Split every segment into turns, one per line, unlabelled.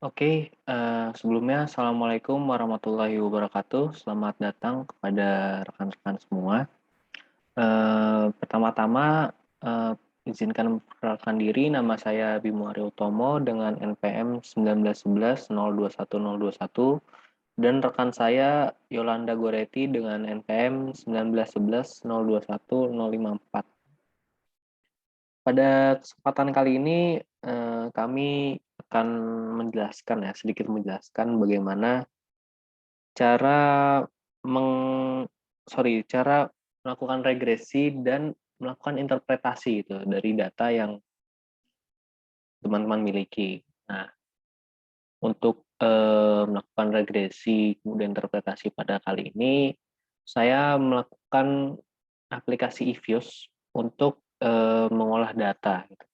Oke, sebelumnya assalamualaikum warahmatullahi wabarakatuh. Selamat datang kepada rekan-rekan semua. Pertama-tama, izinkan memperkenalkan diri. Nama saya Bimo Ariyotomo dengan NPM 1911 dan rekan saya Yolanda Goreti dengan NPM 1911 021 054. Pada kesempatan kali ini, kami akan sedikit menjelaskan bagaimana cara meng cara melakukan regresi dan melakukan interpretasi gitu dari data yang teman-teman miliki. Nah, untuk, melakukan regresi kemudian interpretasi pada kali ini, saya melakukan aplikasi eViews untuk, mengolah data gitu.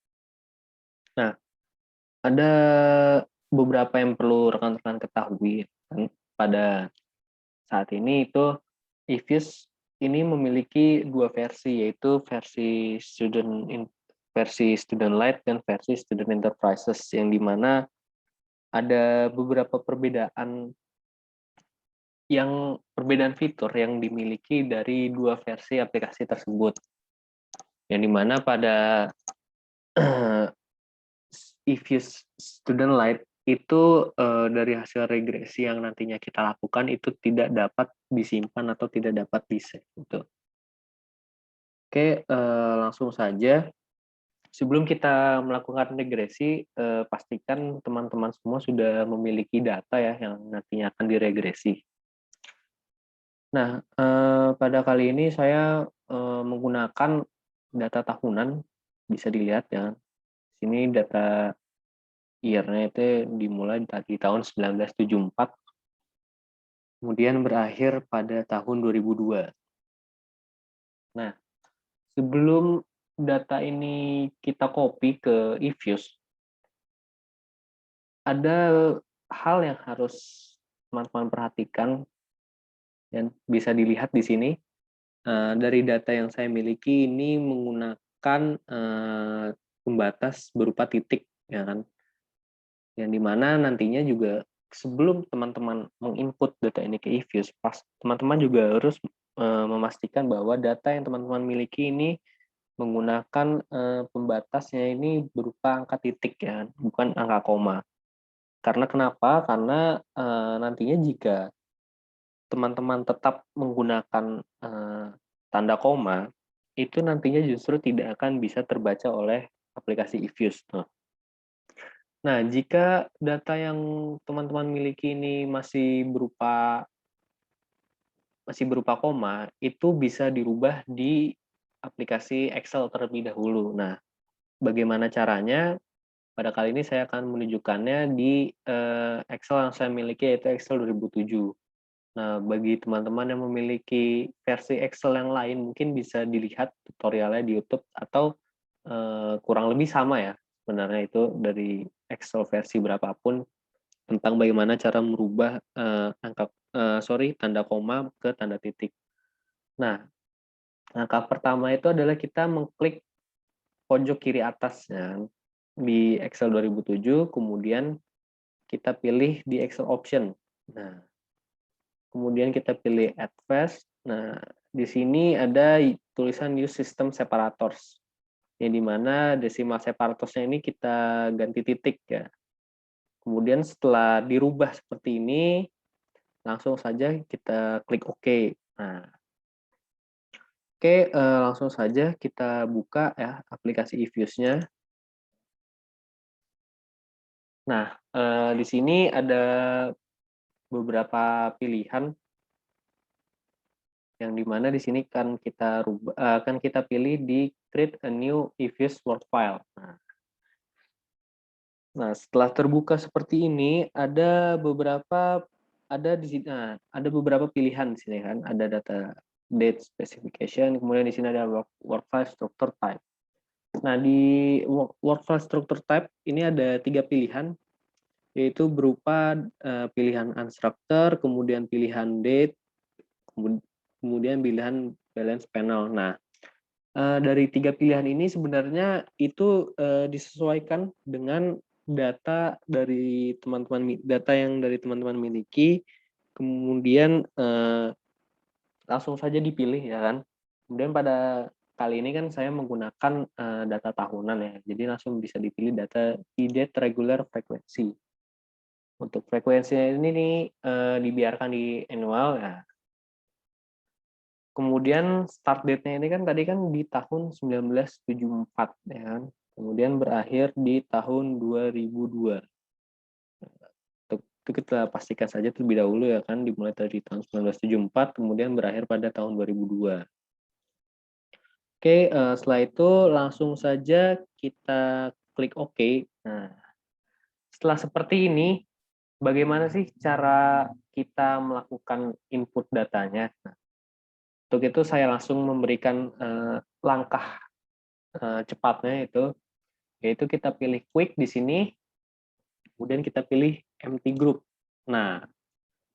Nah, ada beberapa yang perlu rekan-rekan ketahui kan pada saat ini itu eViews ini memiliki 2 versi, yaitu versi Student Lite dan versi Student Enterprises, yang di mana ada beberapa perbedaan fitur yang dimiliki dari 2 versi aplikasi tersebut. Yang di mana pada eViews Student Lite itu, dari hasil regresi yang nantinya kita lakukan itu tidak dapat disimpan atau tidak dapat di-save gitu. Oke, langsung saja. Sebelum kita melakukan regresi, pastikan teman-teman semua sudah memiliki data ya yang nantinya akan diregresi. Nah, pada kali ini saya, menggunakan data tahunan, bisa dilihat ya. Sini data year-nya itu dimulai di tahun 1974, kemudian berakhir pada tahun 2002. Nah, sebelum data ini kita copy ke eViews, ada hal yang harus teman-teman perhatikan dan bisa dilihat di sini, dari data yang saya miliki ini menggunakan, pembatas berupa titik, ya kan. Yang di mana nantinya juga sebelum teman-teman menginput data ini ke eViews, teman-teman juga harus, memastikan bahwa data yang teman-teman miliki ini menggunakan, pembatasnya ini berupa angka titik ya, bukan angka koma. Karena kenapa? Karena, nantinya jika teman-teman tetap menggunakan, tanda koma, itu nantinya justru tidak akan bisa terbaca oleh aplikasi eViews tuh. Nah, jika data yang teman-teman miliki ini masih berupa koma, itu bisa dirubah di aplikasi Excel terlebih dahulu. Nah, bagaimana caranya? Pada kali ini saya akan menunjukkannya di, Excel yang saya miliki, yaitu Excel 2007. Nah, bagi teman-teman yang memiliki versi Excel yang lain, mungkin bisa dilihat tutorialnya di YouTube atau, kurang lebih sama ya sebenarnya itu dari Excel versi berapapun tentang bagaimana cara merubah, tanda koma ke tanda titik. Nah, langkah pertama itu adalah kita mengklik pojok kiri atasnya di Excel 2007, kemudian kita pilih di Excel option. Nah, kemudian kita pilih Advanced. Nah, di sini ada tulisan Use System Separators, yang di mana decimal separatorsnya ini kita ganti titik ya. Kemudian setelah dirubah seperti ini, langsung saja kita klik OK. Nah, oke, langsung saja kita buka ya aplikasi eViews-nya. Nah, di sini ada beberapa pilihan yang di mana di sini kan kita pilih di create a new eViews Word file. Nah, setelah terbuka seperti ini ada beberapa pilihan di sini kan, ada data date specification, kemudian di sini ada work file structure type. Nah, di work file structure type ini ada 3 pilihan, yaitu berupa, pilihan unstructured, kemudian pilihan date, kemudian pilihan balance panel. Nah, dari 3 pilihan ini sebenarnya itu, disesuaikan dengan data yang dari teman-teman miliki, kemudian, langsung saja dipilih ya kan. Kemudian pada kali ini kan saya menggunakan, data tahunan ya, jadi langsung bisa dipilih data immediate regular frequency. Untuk frekuensinya ini nih, dibiarkan di annual ya. Kemudian start date-nya ini kan tadi kan di tahun 1974 ya kan, kemudian berakhir di tahun 2002. Itu kita pastikan saja terlebih dahulu ya kan, dimulai dari tahun 1974 kemudian berakhir pada tahun 2002. Oke, setelah itu langsung saja kita klik OK. Nah, setelah seperti ini, bagaimana sih cara kita melakukan input datanya? Nah, untuk itu saya langsung memberikan, langkah, cepatnya yaitu kita pilih quick di sini, kemudian kita pilih empty group. Nah,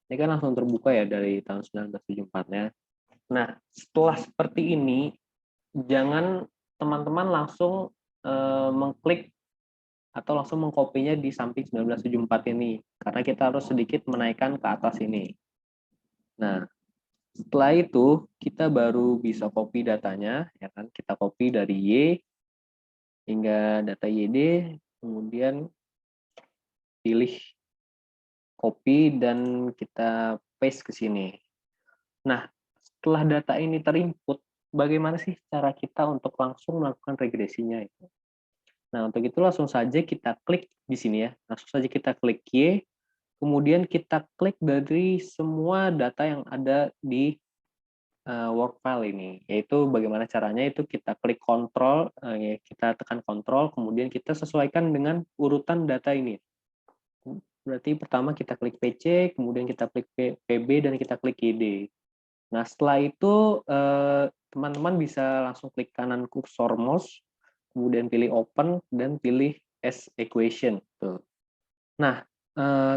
ini kan langsung terbuka ya dari tahun 1974-nya. Nah, setelah seperti ini, jangan teman-teman langsung, mengklik atau langsung mengkopinya di samping 1974 ini, karena kita harus sedikit menaikkan ke atas ini. Nah, setelah itu kita baru bisa copy datanya, ya kan? Kita copy dari Y hingga data YD, kemudian pilih copy dan kita paste ke sini. Nah, setelah data ini terinput, bagaimana sih cara kita untuk langsung melakukan regresinya itu? Nah, untuk itu langsung saja kita klik di sini ya, langsung saja kita klik Y, kemudian kita klik dari semua data yang ada di work file ini, yaitu bagaimana caranya itu kita klik kontrol, ya kita tekan kontrol, kemudian kita sesuaikan dengan urutan data ini. Berarti pertama kita klik PC, kemudian kita klik PB, dan kita klik ID. Nah, setelah itu teman-teman bisa langsung klik kanan kursor mouse, kemudian pilih open, dan pilih as equation. Tuh. Nah,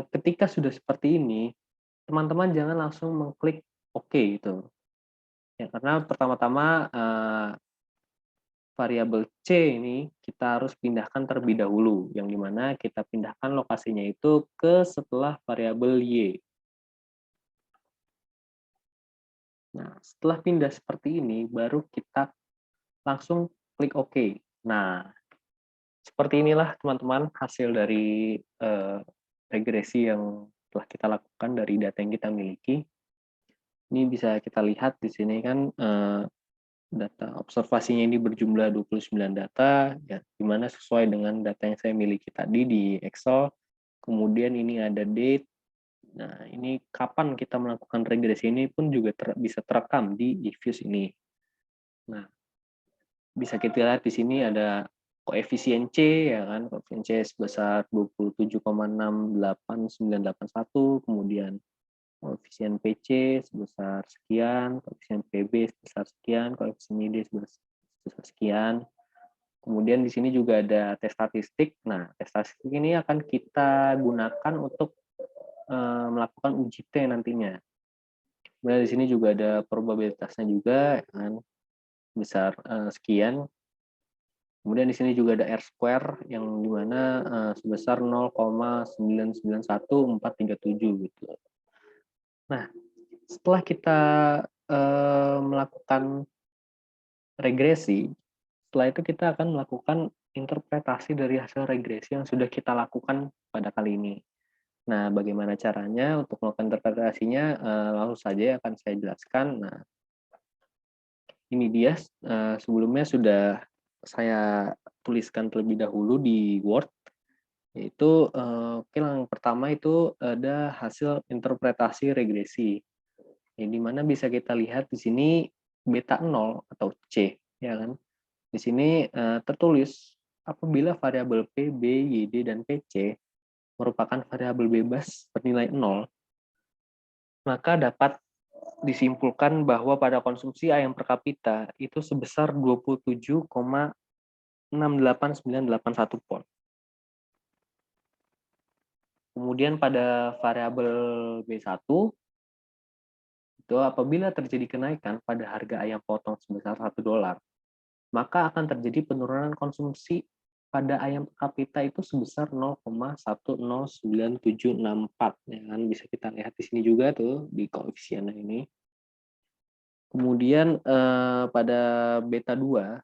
ketika sudah seperti ini, teman-teman jangan langsung mengklik OK gitu. Ya, karena pertama-tama variabel C ini kita harus pindahkan terlebih dahulu, yang dimana kita pindahkan lokasinya itu ke setelah variabel Y. Nah, setelah pindah seperti ini, baru kita langsung klik OK. Nah, seperti inilah teman-teman hasil dari regresi yang telah kita lakukan dari data yang kita miliki. Ini bisa kita lihat di sini kan data observasinya ini berjumlah 29 data, ya, di mana sesuai dengan data yang saya miliki tadi di Excel. Kemudian ini ada date. Nah, ini kapan kita melakukan regresi ini pun juga bisa terekam di eViews ini. Nah, bisa kita lihat di sini ada koefisien C, ya kan, koefisien C sebesar 27,68981, kemudian koefisien PC sebesar sekian, koefisien PB sebesar sekian, koefisien ID sebesar sekian. Kemudian di sini juga ada tes statistik. Nah, tes statistik ini akan kita gunakan untuk melakukan uji T nantinya. Kemudian di sini juga ada probabilitasnya juga, kan, besar sekian. Kemudian di sini juga ada R square yang dimana sebesar 0,991437 gitu. Nah, setelah kita melakukan regresi, setelah itu kita akan melakukan interpretasi dari hasil regresi yang sudah kita lakukan pada kali ini. Nah, bagaimana caranya untuk melakukan interpretasinya, langsung saja akan saya jelaskan. Nah, ini dia, sebelumnya sudah saya tuliskan terlebih dahulu di Word, yaitu yang pertama itu ada hasil interpretasi regresi. Yang dimana bisa kita lihat di sini beta 0 atau C, ya kan? Di sini tertulis apabila variabel P, B, YD, dan PC merupakan variabel bebas bernilai 0, maka dapat disimpulkan bahwa pada konsumsi ayam per kapita itu sebesar 27,68981 pon. Kemudian pada variabel B1 itu apabila terjadi kenaikan pada harga ayam potong sebesar $1, maka akan terjadi penurunan konsumsi pada ayam per kapita itu sebesar 0,10974 ya kan, bisa kita lihat di sini juga tuh di koefisiennya ini. Kemudian pada beta 2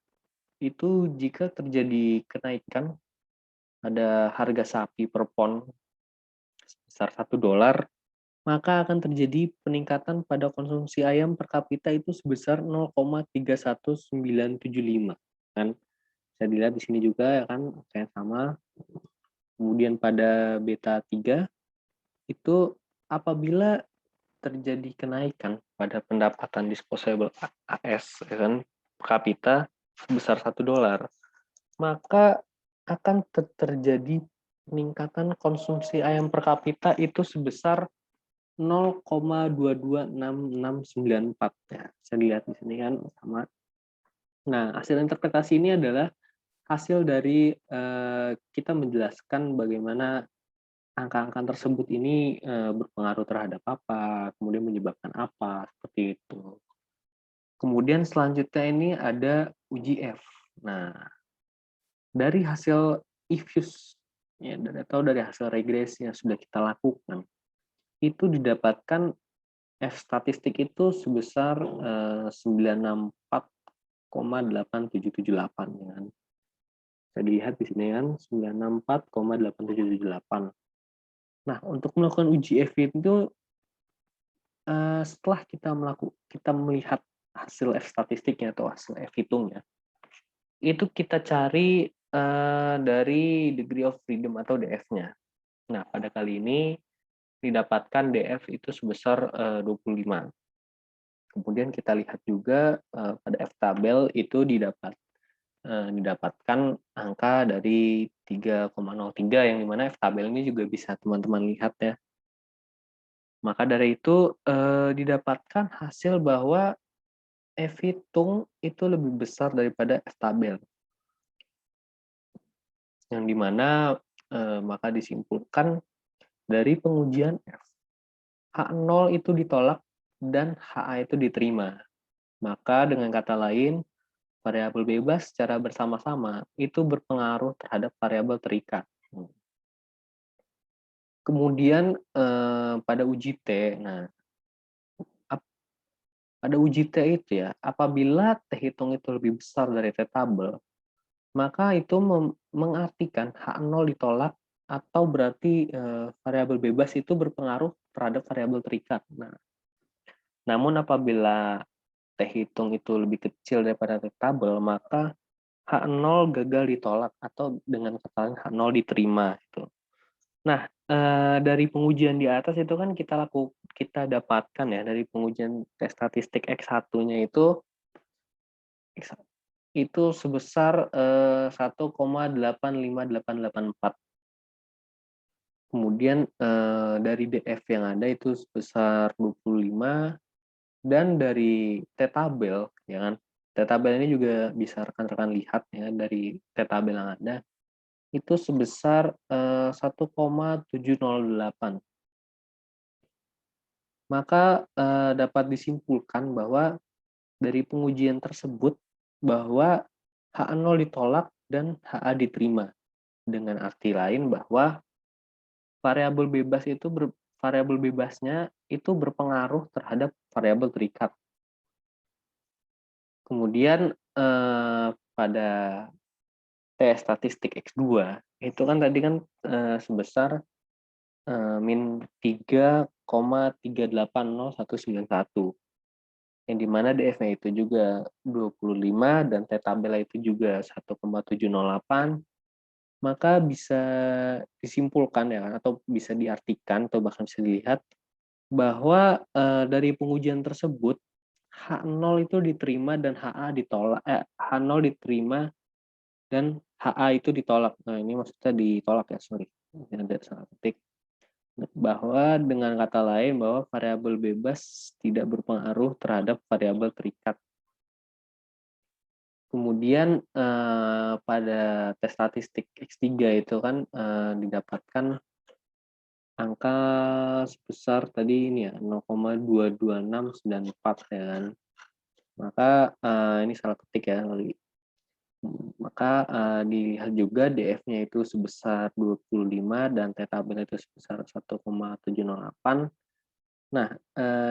itu jika terjadi kenaikan pada harga sapi per pon sebesar $1, maka akan terjadi peningkatan pada konsumsi ayam per kapita itu sebesar 0,31975 kan. Bisa dilihat di sini juga ya kan, angka yang sama. Kemudian pada beta 3 itu apabila terjadi kenaikan pada pendapatan disposable AS ya kan, per kapita sebesar $1, maka akan terjadi peningkatan konsumsi ayam per kapita itu sebesar 0,226694 ya. Bisa dilihat di sini kan sama. Nah, hasil interpretasi ini adalah hasil dari kita menjelaskan bagaimana angka-angka tersebut ini berpengaruh terhadap apa, kemudian menyebabkan apa, seperti itu. Kemudian selanjutnya ini ada uji F. Nah, dari hasil IFUS ya, atau dari hasil regresi yang sudah kita lakukan, itu didapatkan F statistik itu sebesar 964,8778 ya kan. Bisa dilihat di sini kan 964,8778. Nah, untuk melakukan uji F itu setelah kita melihat hasil F statistiknya atau hasil F hitungnya, itu kita cari dari degree of freedom atau DF-nya. Nah, pada kali ini didapatkan DF itu sebesar 25. Kemudian kita lihat juga pada F tabel itu didapatkan angka dari 3,03 yang dimana F tabel ini juga bisa teman-teman lihat ya. Maka dari itu didapatkan hasil bahwa F hitung itu lebih besar daripada F tabel. Yang dimana maka disimpulkan dari pengujian F, H0 itu ditolak dan HA itu diterima. Maka dengan kata lain, variabel bebas secara bersama-sama itu berpengaruh terhadap variabel terikat. Kemudian pada uji T, nah pada uji T itu ya, apabila T hitung itu lebih besar dari T tabel, maka itu mengartikan H0 ditolak atau berarti variabel bebas itu berpengaruh terhadap variabel terikat. Nah, namun apabila T hitung itu lebih kecil daripada T tabel, maka H0 gagal ditolak atau dengan kata lain H0 diterima itu. Nah, dari pengujian di atas itu kan kita dapatkan ya dari pengujian tes statistik X1-nya itu sebesar 1,85884. Kemudian dari DF yang ada itu sebesar 25 dan dari T tabel ya kan. T tabel ini juga bisa rekan-rekan lihat ya dari T tabel yang ada itu sebesar 1,708. Maka dapat disimpulkan bahwa dari pengujian tersebut bahwa H0 ditolak dan HA diterima. Dengan arti lain bahwa variabel bebasnya itu berpengaruh terhadap variabel terikat. Kemudian pada T statistik X2 itu kan tadi kan sebesar min 3,3809191 yang dimana DF-nya itu juga 25 dan T tabel itu juga 1,708, maka bisa disimpulkan ya atau bisa diartikan atau bahkan bisa dilihat bahwa dari pengujian tersebut H0 itu diterima dan H0 diterima dan HA itu ditolak. Nah, ini maksudnya ditolak ya, sorry. Ini ada salah ketik. Bahwa dengan kata lain bahwa variabel bebas tidak berpengaruh terhadap variabel terikat. Kemudian pada tes statistik X3 itu kan didapatkan angka sebesar tadi ini ya 0,22694 ya kan. Maka ini salah ketik ya. Maka, dilihat juga DF-nya itu sebesar 25 dan theta beta itu sebesar 1,708. Nah,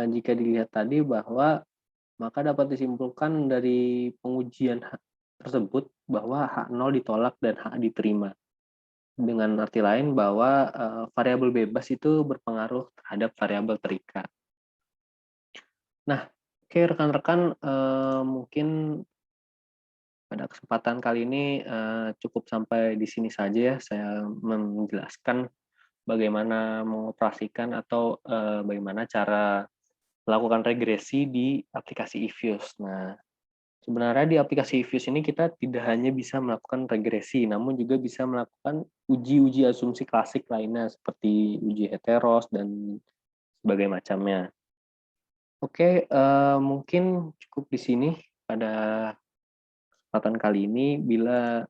jika dilihat tadi bahwa maka dapat disimpulkan dari pengujian tersebut bahwa H0 ditolak dan H diterima. Dengan arti lain bahwa, variabel bebas itu berpengaruh terhadap variabel terikat. Nah, oke rekan-rekan, mungkin pada kesempatan kali ini, cukup sampai di sini saja ya, saya menjelaskan bagaimana mengoperasikan atau, bagaimana cara melakukan regresi di aplikasi eViews. Nah, sebenarnya di aplikasi eViews ini kita tidak hanya bisa melakukan regresi, namun juga bisa melakukan uji-uji asumsi klasik lainnya seperti uji heteros dan sebagainya macamnya. Oke, mungkin cukup di sini pada kesempatan kali ini. Bila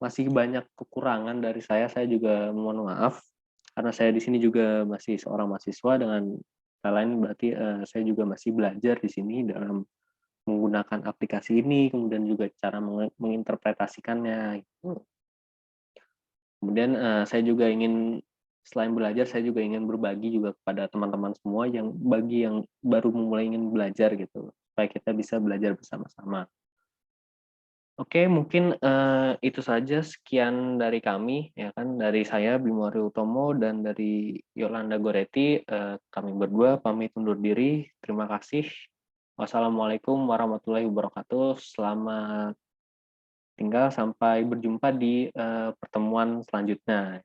masih banyak kekurangan dari saya juga mohon maaf, karena saya di sini juga masih seorang mahasiswa, dengan kata lain berarti, saya juga masih belajar di sini dalam menggunakan aplikasi ini, kemudian juga cara menginterpretasikannya, gitu. Kemudian, saya juga ingin selain belajar, saya juga ingin berbagi juga kepada teman-teman semua yang bagi yang baru memulai ingin belajar gitu, supaya kita bisa belajar bersama-sama. Oke, mungkin, itu saja, sekian dari kami, ya kan, dari saya Bimo Aryo Utomo dan dari Yolanda Goretti, kami berdua pamit undur diri. Terima kasih. Wassalamualaikum warahmatullahi wabarakatuh. Selamat tinggal, sampai berjumpa di, pertemuan selanjutnya.